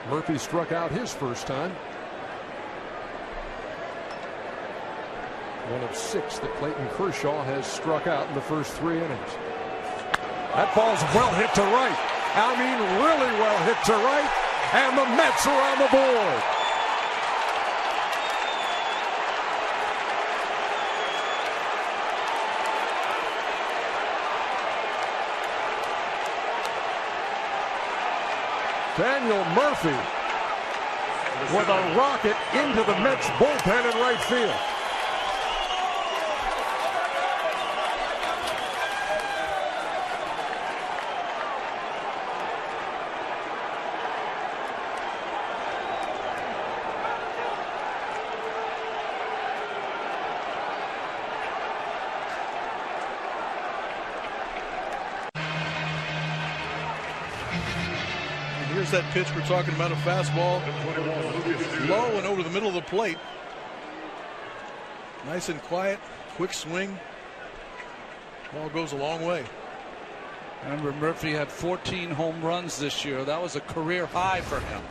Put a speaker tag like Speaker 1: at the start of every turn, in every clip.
Speaker 1: Murphy struck out his first time. One of 6 that Clayton Kershaw has struck out in the first 3 innings. That ball's well hit to right. I mean, really well hit to right. And the Mets are on the board. Daniel Murphy with a rocket into the Mets bullpen in right field.
Speaker 2: Here's that pitch we're talking about, a fastball. Low and over the middle of the plate. Nice and quiet, quick swing. Ball goes a long way.
Speaker 3: Remember, Murphy had 14 home runs this year. That was a career high for him.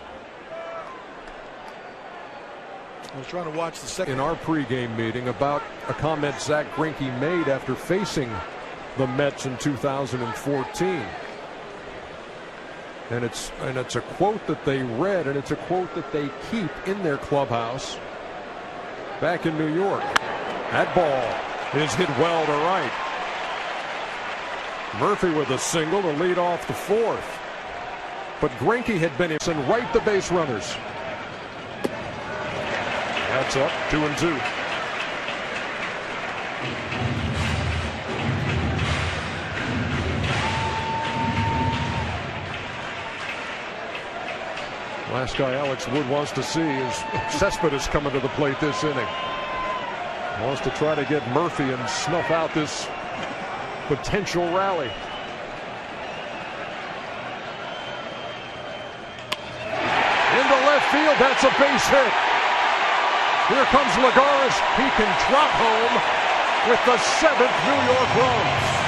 Speaker 2: I was trying to watch the second.
Speaker 1: In our pregame meeting about a comment Zack Greinke made after facing the Mets in 2014. And it's a quote that they read, and it's a quote that they keep in their clubhouse back in New York. That ball is hit well to right. Murphy with a single to lead off the 4th. But Greinke had been in right the base runners. That's up 2-2. Last guy Alex Wood wants to see is Cespedes coming to the plate this inning. Wants to try to get Murphy and snuff out this potential rally. Into left field, that's a base hit. Here comes Lagares. He can drop home with the 7th New York run.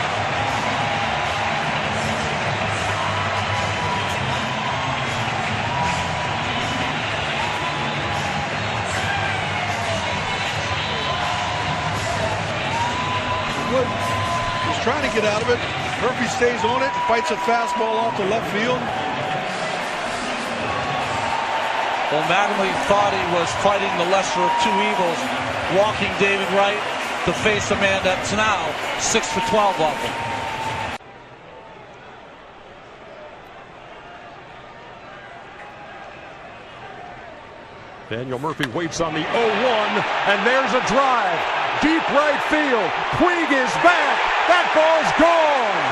Speaker 2: He's trying to get out of it. Murphy stays on it, fights a fastball off to left field.
Speaker 3: Well, Mattingly thought he was fighting the lesser of 2 evils, walking David Wright to face a man that's now 6 for 12 off him.
Speaker 1: Daniel Murphy waits on the 0-1, and there's a drive. Deep right field. Puig is back. That ball's gone.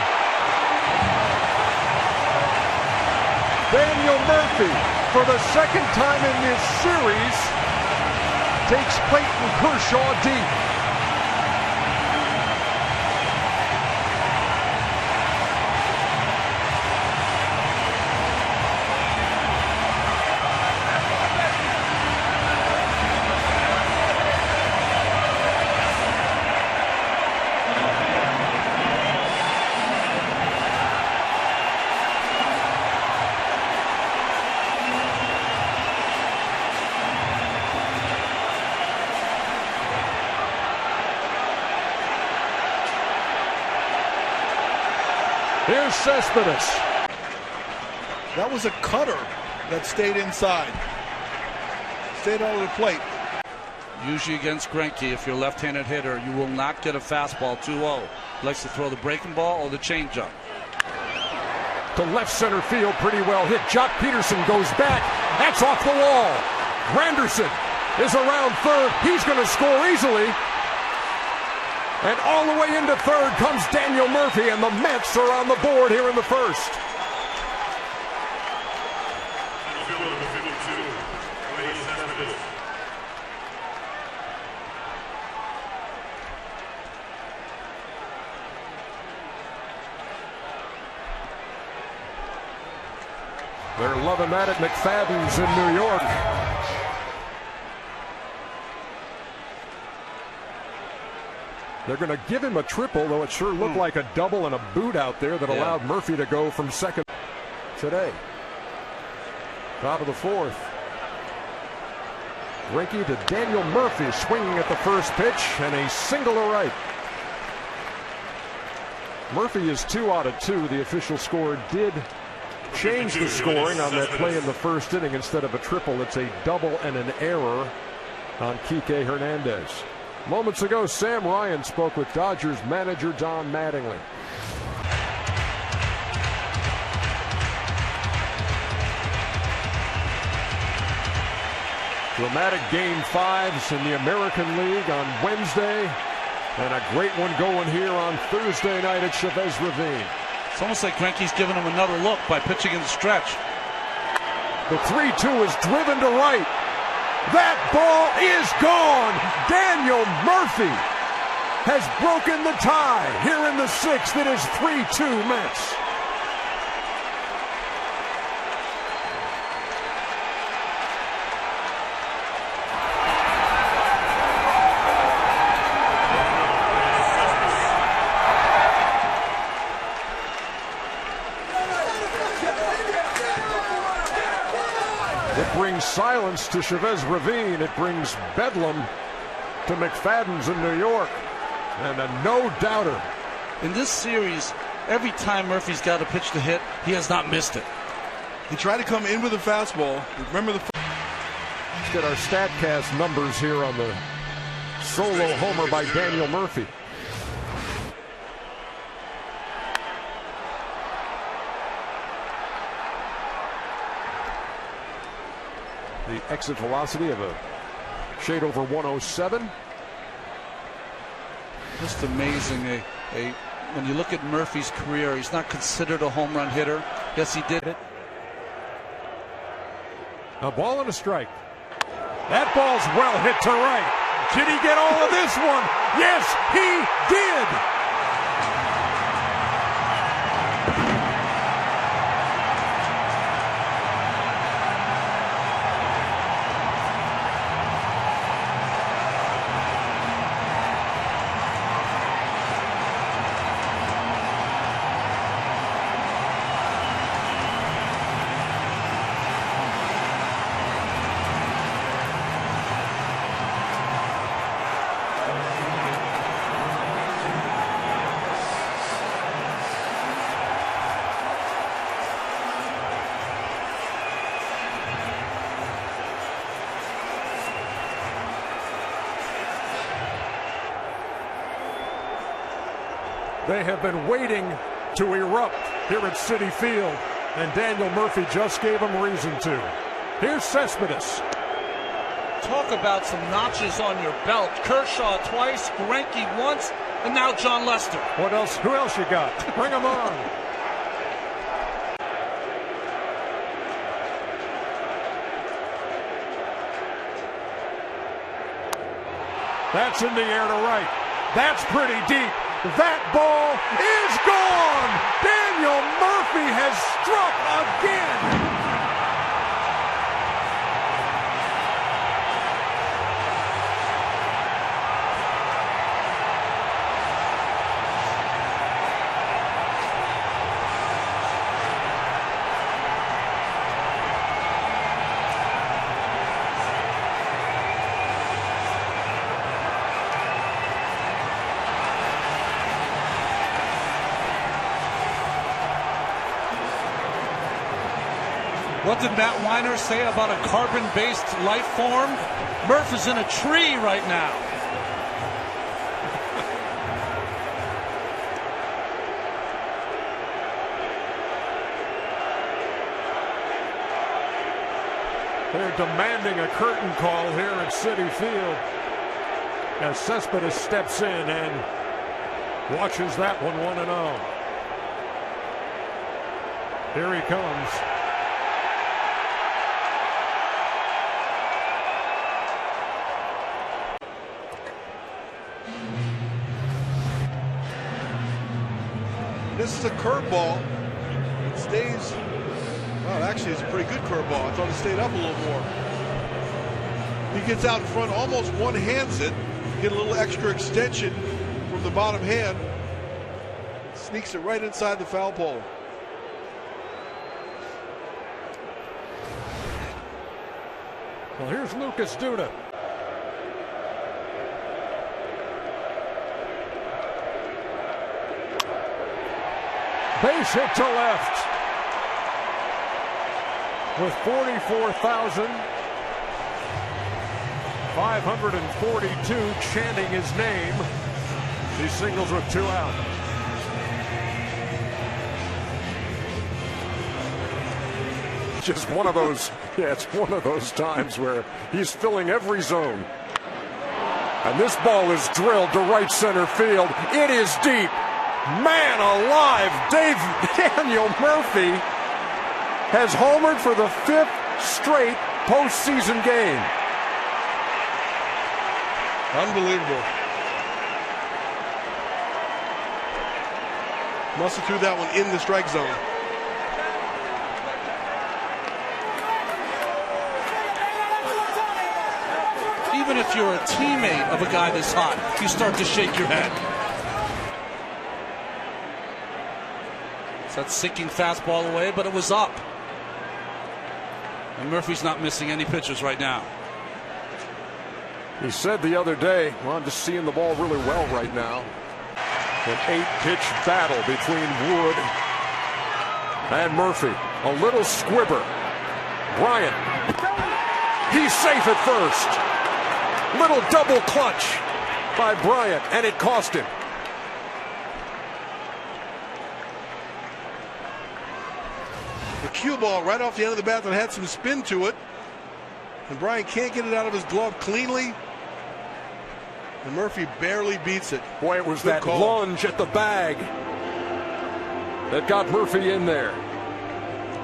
Speaker 1: Daniel Murphy, for the 2nd time in this series, takes Clayton Kershaw deep. Here's Cespedes.
Speaker 2: That was a cutter that stayed inside. Stayed out of the plate.
Speaker 3: Usually against Greinke, if you're a left-handed hitter, you will not get a fastball 2-0. He likes to throw the breaking ball or the changeup.
Speaker 1: To left center field, pretty well hit. Jock Peterson goes back. That's off the wall. Granderson is around third. He's going to score easily. And all the way into 3rd comes Daniel Murphy, and the Mets are on the board here in the 1st. They're loving that at McFadden's in New York. They're going to give him a triple, though it sure looked like a double and a boot out there that allowed Murphy to go from 2nd today. Top of the fourth. Greinke to Daniel Murphy, swinging at the first pitch, and a single to right. Murphy is 2 out of 2. The official score did change the scoring on that play in the first inning. Instead of a triple, it's a double and an error on Kike Hernandez. Moments ago, Sam Ryan spoke with Dodgers manager Don Mattingly. Dramatic Game 5s in the American League on Wednesday, and a great one going here on Thursday night at Chavez Ravine.
Speaker 3: It's almost like Greinke's giving him another look by pitching in the stretch.
Speaker 1: The 3-2 is driven to right. That ball is gone. Daniel Murphy has broken the tie here in the 6th. It is 3-2 Mets. It brings silence to Chavez Ravine. It brings bedlam to McFadden's in New York. And a no-doubter.
Speaker 3: In this series, every time Murphy's got a pitch to hit, he has not missed it.
Speaker 2: He tried to come in with a fastball. Remember the...
Speaker 1: Let's get our StatCast numbers here on the solo homer by Daniel Murphy. The exit velocity of a shade over 107.
Speaker 3: Just amazing. When you look at Murphy's career, he's not considered a home run hitter. Yes, he did it.
Speaker 1: A ball and a strike. That ball's well hit to right. Did he get all of this one? Yes, he did. They have been waiting to erupt here at Citi Field, and Daniel Murphy just gave them reason to. Here's Cespedes.
Speaker 3: Talk about some notches on your belt. Kershaw twice, Greinke once, and now John Lester.
Speaker 1: What else? Who else you got? Bring them on. That's in the air to right. That's pretty deep. That ball is gone. Daniel Murphy has struck again.
Speaker 3: What did Matt Weiner say about a carbon-based life form? Murph is in a tree right now.
Speaker 1: They're demanding a curtain call here at Citi Field as Cespedes steps in and watches that one 1-0. Here he comes.
Speaker 2: This is a curveball. It stays. Well, actually, it's a pretty good curveball. I thought it stayed up a little more. He gets out in front, almost one-hands it. Get a little extra extension from the bottom hand. Sneaks it right inside the foul pole.
Speaker 1: Well, here's Lucas Duda. Base hit to left. With 44,542 chanting his name, he singles with 2 out. Just one of those, it's one of those times where he's filling every zone. And this ball is drilled to right center field. It is deep. Man alive, Daniel Murphy has homered for the 5th straight postseason game.
Speaker 2: Unbelievable. Must have threw that one in the strike zone.
Speaker 3: Even if you're a teammate of a guy this hot, you start to shake your head. So that sinking fastball away, but it was up. And Murphy's not missing any pitches right now.
Speaker 1: He said the other day, well, I'm just seeing the ball really well right now. An 8-pitch battle between Wood and Murphy. A little squibber. Bryant. He's safe at first. Little double clutch by Bryant, and it cost him.
Speaker 2: The cue ball right off the end of the bat that had some spin to it. And Bryant can't get it out of his glove cleanly. And Murphy barely beats it.
Speaker 1: Boy, it was good that call. Lunge at the bag that got Murphy in there.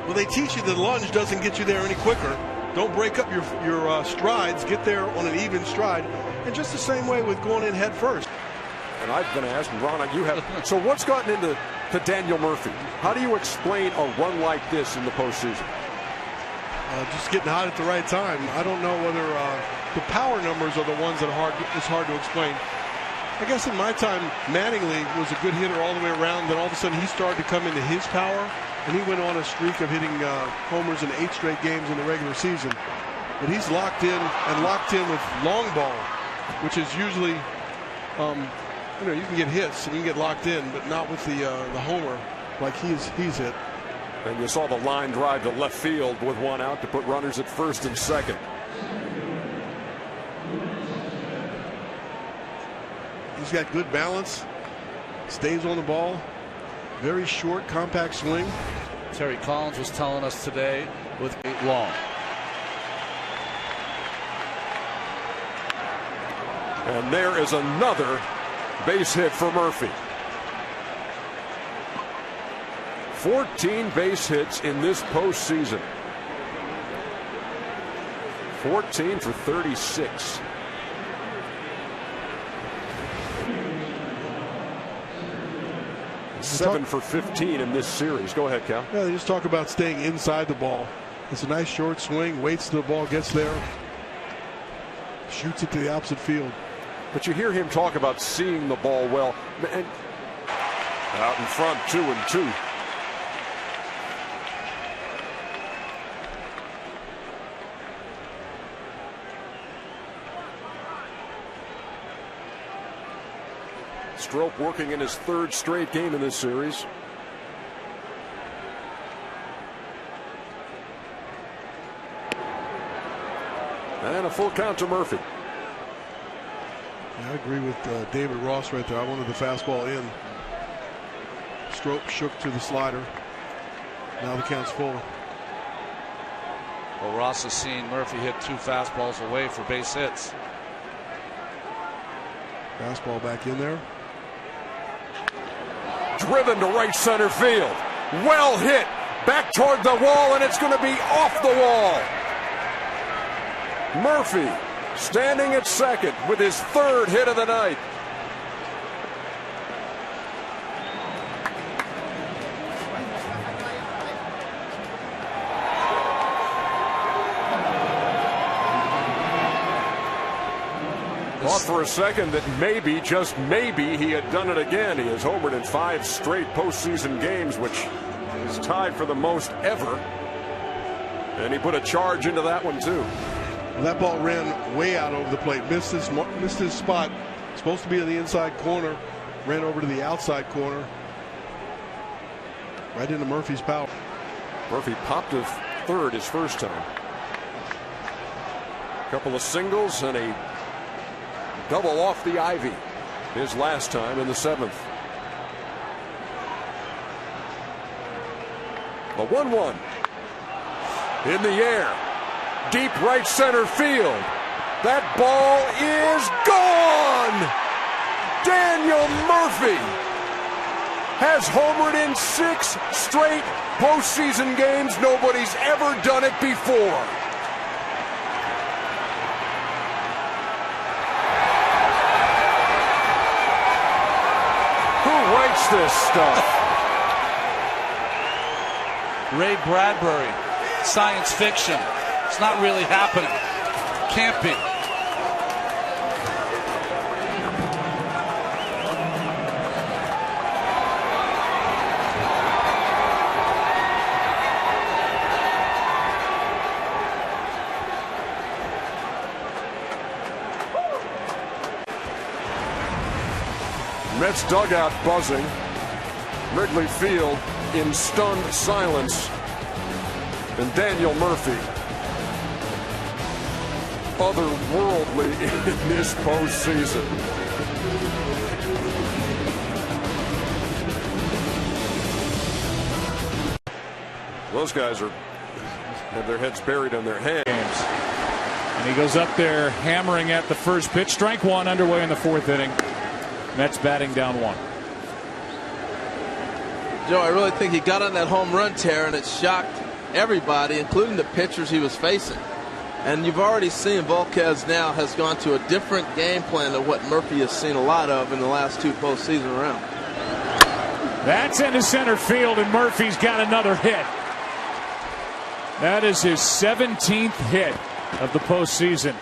Speaker 2: Well, they teach you that lunge doesn't get you there any quicker. Don't break up your strides. Get there on an even stride. And just the same way with going in head first.
Speaker 1: And I've been asking, Ron, you have. So what's gotten into Daniel Murphy? How do you explain a run like this in the postseason?
Speaker 2: Just getting hot at the right time. I don't know whether the power numbers are the ones that it's hard to explain. I guess in my time, Mattingly was a good hitter all the way around. Then all of a sudden he started to come into his power. And he went on a streak of hitting homers in 8 straight games in the regular season. But he's locked in with long ball, which is usually, you can get hits and you can get locked in, but not with the homer like he's hit.
Speaker 1: And you saw the line drive to left field with 1 out to put runners at first and second.
Speaker 2: He's got good balance, stays on the ball. Very short, compact swing.
Speaker 3: Terry Collins was telling us today with 8 long.
Speaker 1: And there is another base hit for Murphy. 14 base hits in this postseason. 14 for 36. Seven for 15 in this series. Go ahead, Cal.
Speaker 2: Yeah, they just talk about staying inside the ball. It's a nice short swing, waits till the ball gets there, shoots it to the opposite field.
Speaker 1: But you hear him talk about seeing the ball well. And out in front, 2-2. Strop working in his 3rd straight game in this series. And a full count to Murphy.
Speaker 2: Yeah, I agree with David Ross right there. I wanted the fastball in. Strop shook to the slider. Now the count's full.
Speaker 3: Well, Ross has seen Murphy hit 2 fastballs away for base hits.
Speaker 2: Fastball back in there.
Speaker 1: Driven to right center field. Well hit. Back toward the wall, and it's going to be off the wall. Murphy standing at second with his 3rd hit of the night. Thought for a second that maybe, just maybe, he had done it again. He has homered in 5 straight postseason games, which is tied for the most ever. And he put a charge into that one, too.
Speaker 2: That ball ran way out over the plate. Missed his spot. Supposed to be in the inside corner. Ran over to the outside corner. Right into Murphy's power.
Speaker 1: Murphy popped to third his first time. Couple of singles and a double off the ivy his last time in the 7th. The 1-1 in the air, deep right center field. That ball is gone. Daniel Murphy has homered in 6 straight postseason games. Nobody's ever done it before. Who writes this stuff?
Speaker 3: Ray Bradbury, science fiction. It's not really happening. Can't be.
Speaker 1: Mets dugout buzzing. Wrigley Field in stunned silence. And Daniel Murphy, otherworldly in this postseason. Those guys have their heads buried in their hands.
Speaker 4: And he goes up there hammering at the first pitch. Strike one underway in the 4th inning. Mets batting down 1.
Speaker 5: Joe, I really think he got on that home run tear, and it shocked everybody, including the pitchers he was facing. And you've already seen Volquez now has gone to a different game plan than what Murphy has seen a lot of in the last 2 postseason rounds.
Speaker 4: That's into center field, and Murphy's got another hit. That is his 17th hit of the postseason.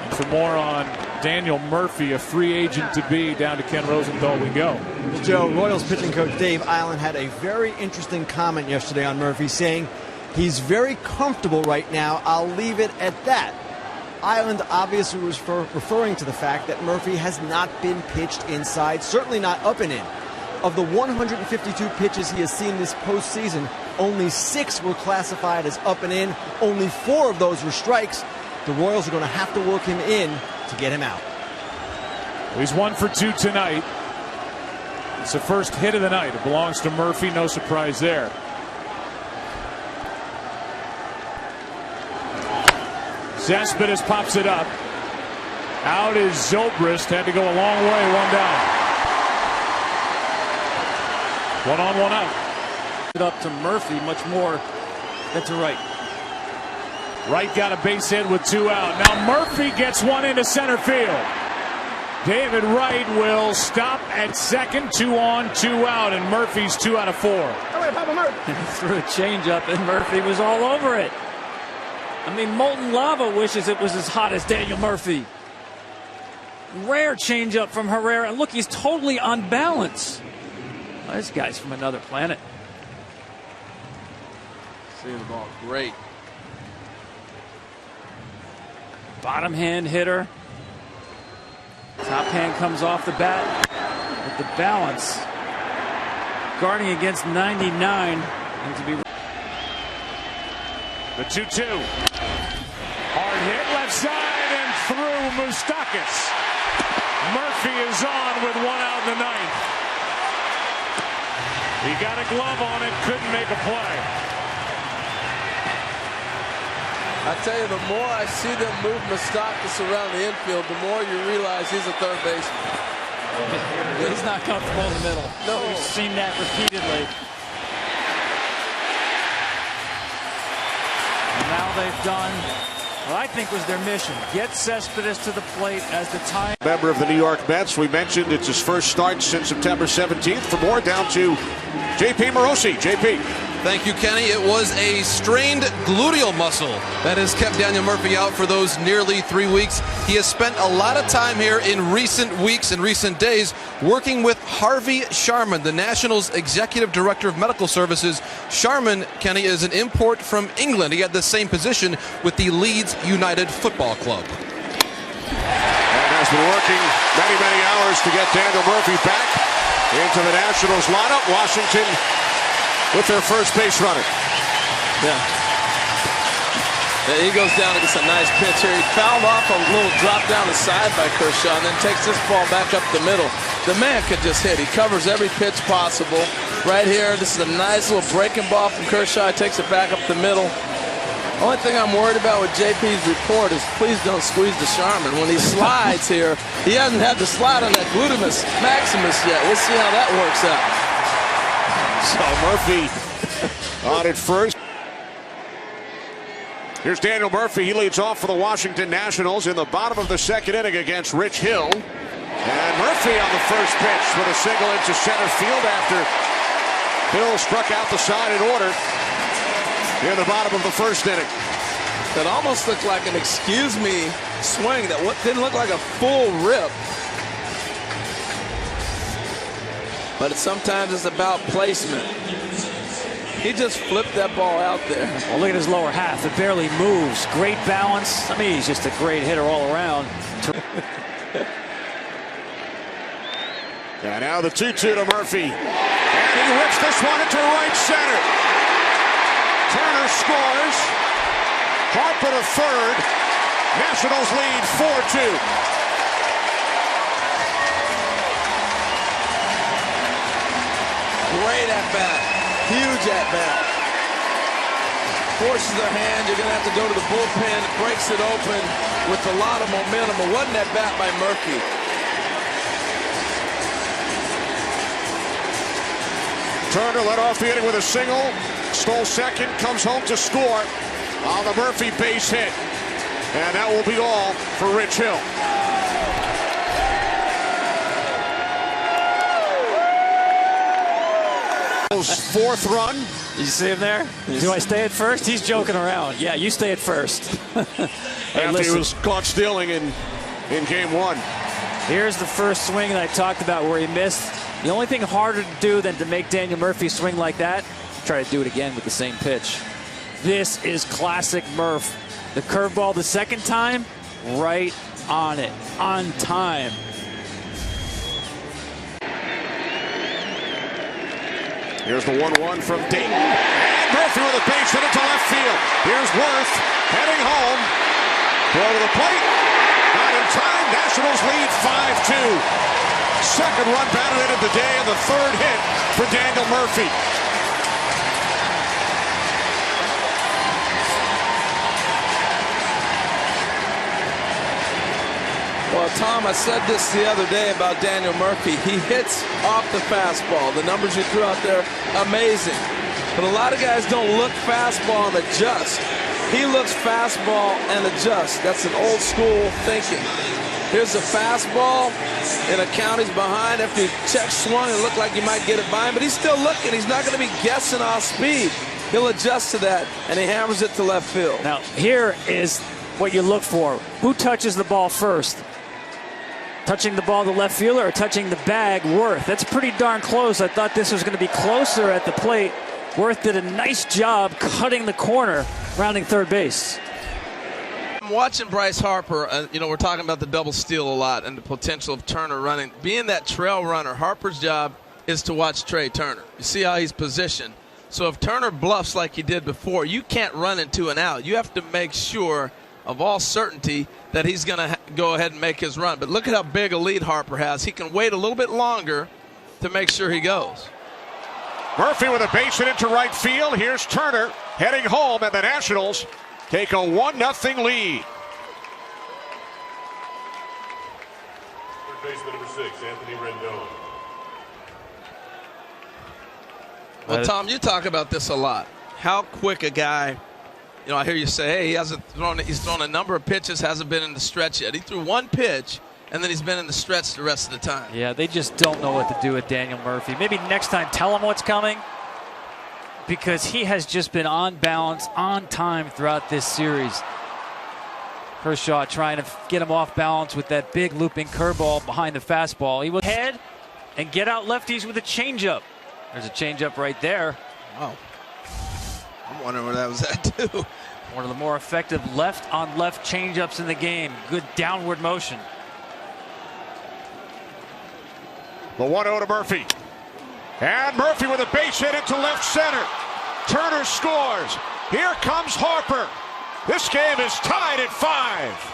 Speaker 4: And for more on Daniel Murphy, a free agent to be, down to Ken Rosenthal we go.
Speaker 6: Well, Joe, Royals pitching coach Dave Island had a very interesting comment yesterday on Murphy, saying he's very comfortable right now. I'll leave it at that. Island obviously was referring to the fact that Murphy has not been pitched inside, certainly not up and in. Of the 152 pitches he has seen this postseason, only 6 were classified as up and in. Only 4 of those were strikes. The Royals are going to have to work him in to get him out.
Speaker 4: He's 1 for 2 tonight. It's the first hit of the night. It belongs to Murphy. No surprise there. Cespedes pops it up. Out is Zobrist. Had to go a long way. 1 down. 1 on, 1 out.
Speaker 7: Up to Murphy much more than to Wright.
Speaker 4: Wright got a base hit with 2 out. Now Murphy gets one into center field. David Wright will stop at second. 2 on, 2 out, and Murphy's 2 out of 4.
Speaker 7: He threw a changeup, and Murphy was all over it. I mean, molten lava wishes it was as hot as Daniel Murphy. Rare changeup from Herrera. And look, he's totally on balance. Well, this guy's from another planet.
Speaker 5: Seeing the ball great.
Speaker 7: Bottom hand hitter. Top hand comes off the bat with the balance. Guarding against 99. And to be
Speaker 4: the 2-2. Hard hit left side and through Moustakas. Murphy is on with 1 out in the 9th. He got a glove on it, couldn't make a play.
Speaker 5: I tell you, the more I see them move Moustakas around the infield, the more you realize he's a third baseman.
Speaker 7: He's not comfortable in the middle.
Speaker 5: No.
Speaker 7: We've seen that repeatedly. And now they've done what I think was their mission. Get Cespedes to the plate as the time.
Speaker 8: Member of the New York Mets. We mentioned it's his first start since September 17th. For more, down to JP Morosi. JP.
Speaker 9: Thank you, Kenny. It was a strained gluteal muscle that has kept Daniel Murphy out for those nearly 3 weeks. He has spent a lot of time here in recent weeks and recent days working with Harvey Sharman, the Nationals Executive Director of Medical Services. Sharman, Kenny, is an import from England. He had the same position with the Leeds United Football Club.
Speaker 8: And has been working many, many hours to get Daniel Murphy back into the Nationals lineup. Washington with their first base runner.
Speaker 5: Yeah, he goes down and gets a nice pitch here. He fouled off a little drop down the side by Kershaw and then takes this ball back up the middle. The man could just hit. He covers every pitch possible. Right here, this is a nice little breaking ball from Kershaw. He takes it back up the middle. Only thing I'm worried about with JP's report is please don't squeeze the Sharman. When he slides here, he hasn't had to slide on that gluteus maximus yet. We'll see how that works out.
Speaker 8: So Murphy on it first. Here's Daniel Murphy. He leads off for the Washington Nationals in the bottom of the second inning against Rich Hill. And Murphy on the first pitch with a single into center field after Hill struck out the side in order in the bottom of the first inning.
Speaker 5: That almost looked like an excuse me swing. That didn't look like a full rip. But sometimes it's about placement. He just flipped that ball out there.
Speaker 7: Well, look at his lower half. It barely moves. Great balance. I mean, he's just a great hitter all around.
Speaker 8: And now the 2-2 to Murphy. And he whips this one into right center. Turner scores. Harper to third. Nationals lead 4-2.
Speaker 5: Great at bat, huge at bat. Forces their hand. You're going to have to go to the bullpen. Breaks it open with a lot of momentum. It wasn't at bat by Murphy.
Speaker 8: Turner led off the inning with a single. Stole second. Comes home to score on the Murphy base hit. And that will be all for Rich Hill. Fourth run.
Speaker 7: You see him there? Do I stay at first? He's joking around. Yeah, you stay at first. Hey,
Speaker 8: after he was caught stealing in game one.
Speaker 7: Here's the first swing that I talked about where he missed. The only thing harder to do than to make Daniel Murphy swing like that, try to do it again with the same pitch. This is classic Murph. The curveball the second time, right on it, on time.
Speaker 8: Here's the 1-1 from Dayton. And Murphy with a base hit into left field. Here's Worth heading home. Throw to the plate. Not in time. Nationals lead 5-2. Second run batted in of the day and the third hit for Daniel Murphy.
Speaker 5: Well, Tom, I said this the other day about Daniel Murphy. He hits off the fastball. The numbers you threw out there, amazing. But a lot of guys don't look fastball and adjust. He looks fastball and adjust. That's an old school thinking. Here's a fastball in a count. He's behind after he check swung and looked like he might get it by him, but he's still looking. He's not going to be guessing off speed. He'll adjust to that, and he hammers it to left field.
Speaker 7: Now, here is what you look for. Who touches the ball first? Touching the ball to left fielder or touching the bag, Worth? That's pretty darn close. I thought this was going to be closer at the plate. Worth did a nice job cutting the corner, rounding third base.
Speaker 5: I'm watching Bryce Harper. We're talking about the double steal a lot and the potential of Turner running. Being that trail runner, Harper's job is to watch Trey Turner. You see how he's positioned. So if Turner bluffs like he did before, you can't run into an out. You have to make sure of all certainty that he's going to go ahead and make his run. But look at how big a lead Harper has. He can wait a little bit longer to make sure he goes.
Speaker 8: Murphy with a base hit into right field. Here's Turner heading home, and the Nationals take a 1-0 lead.
Speaker 10: Third baseman number 6, Anthony Rendon.
Speaker 5: Well, Tom, you talk about this a lot. How quick a guy. I hear you say, hey, he's thrown a number of pitches, hasn't been in the stretch yet. He threw one pitch, and then he's been in the stretch the rest of the time.
Speaker 7: Yeah, they just don't know what to do with Daniel Murphy. Maybe next time tell him what's coming. because he has just been on balance, on time throughout this series. Kershaw trying to get him off balance with that big looping curveball behind the fastball. He will head and get out lefties with a changeup. There's a changeup right there.
Speaker 5: Wow. I'm wondering where that was at, too.
Speaker 7: One of the more effective left-on-left changeups in the game. Good downward motion.
Speaker 8: The 1-0 to Murphy. And Murphy with a base hit into left center. Turner scores. Here comes Harper. This game is tied at 5.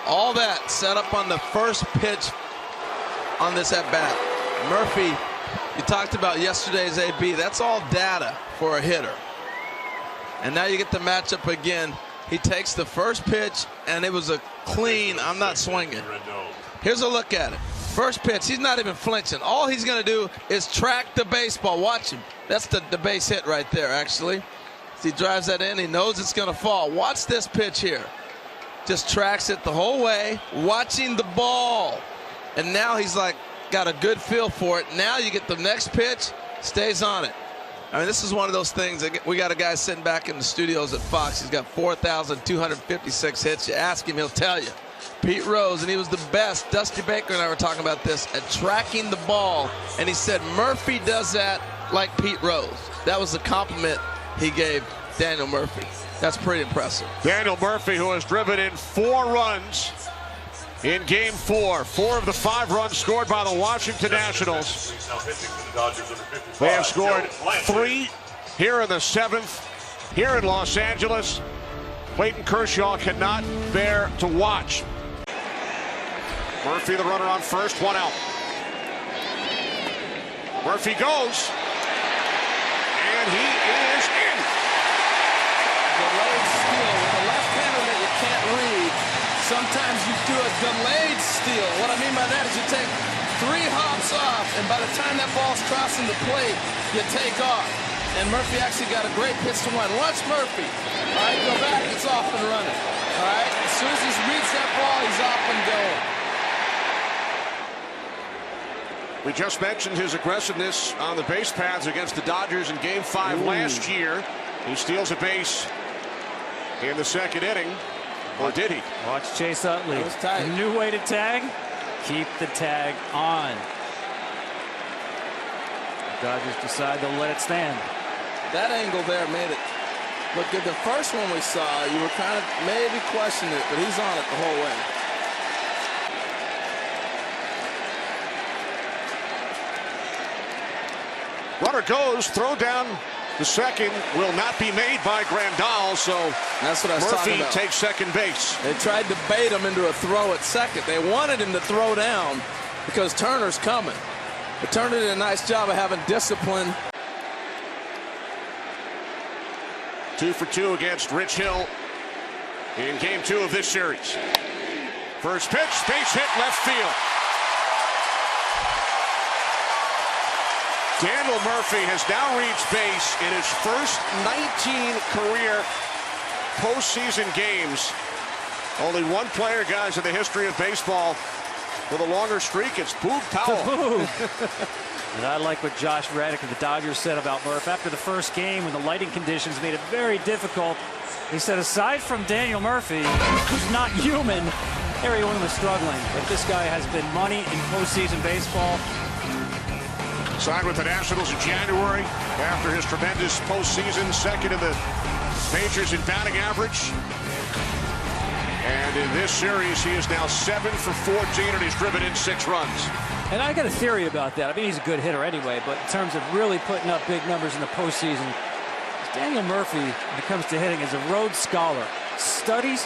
Speaker 5: All that set up on the first pitch on this at-bat. Murphy, you talked about yesterday's AB. That's all data for a hitter. And now you get the matchup again. He takes the first pitch, and it was a clean, I'm not swinging. Here's a look at it. First pitch, he's not even flinching. All he's going to do is track the baseball. Watch him. That's the base hit right there, actually. As he drives that in, he knows it's going to fall. Watch this pitch here. Just tracks it the whole way, watching the ball. And now he's like, got a good feel for it. Now you get the next pitch, stays on it. I mean, this is one of those things. We got a guy sitting back in the studios at Fox. He's got 4,256 hits. You ask him, he'll tell you. Pete Rose, and he was the best. Dusty Baker and I were talking about this, at tracking the ball. And he said Murphy does that like Pete Rose. That was the compliment he gave Daniel Murphy. That's pretty impressive.
Speaker 8: Daniel Murphy, who has driven in 4 runs in Game 4. 4 of the 5 runs scored by the Washington Nationals. They have scored 3 here in the 7th, here in Los Angeles. Clayton Kershaw cannot bear to watch. Murphy, the runner on first, 1 out. Murphy goes, and he is in.
Speaker 5: Delayed steal with a left-hander that you can't read. Sometimes you do a delayed steal. What I mean by that is you take 3 hops off, and by the time that ball's crossing the plate, you take off. And Murphy actually got a great pitch to one. Watch Murphy. All right, go back, it's off and running. All right, as soon as he reads that ball, he's off and going.
Speaker 8: We just mentioned his aggressiveness on the base paths against the Dodgers in Game 5 last year. He steals a base in the 2nd inning. Or did he?
Speaker 7: Watch Chase Utley. A new way to tag. Keep the tag on. The Dodgers decide they'll let it stand.
Speaker 5: That angle there made it look good. The first one we saw, you were kind of maybe questioning it, but he's on it the whole way.
Speaker 8: Runner goes, throw down the second will not be made by Grandal, so
Speaker 5: that's what I was talking about.
Speaker 8: Murphy takes second base.
Speaker 5: They tried to bait him into a throw at second. They wanted him to throw down because Turner's coming. But Turner did a nice job of having discipline.
Speaker 8: 2 for 2 against Rich Hill in Game 2 of this series. First pitch, base hit left field. Daniel Murphy has now reached base in his first 19 career postseason games. Only one player, guys, in the history of baseball with a longer streak. It's Boog Powell.
Speaker 7: And I like what Josh Reddick of the Dodgers said about Murph after the first game when the lighting conditions made it very difficult. He said, aside from Daniel Murphy, who's not human, everyone was struggling. But this guy has been money in postseason baseball.
Speaker 8: Signed with the Nationals in January after his tremendous postseason, 2nd in the majors in batting average. And in this series, he is now 7 for 14, and he's driven in 6 runs.
Speaker 7: And I got a theory about that. I mean, he's a good hitter anyway, but in terms of really putting up big numbers in the postseason, Daniel Murphy, when it comes to hitting, is a Rhodes Scholar. Studies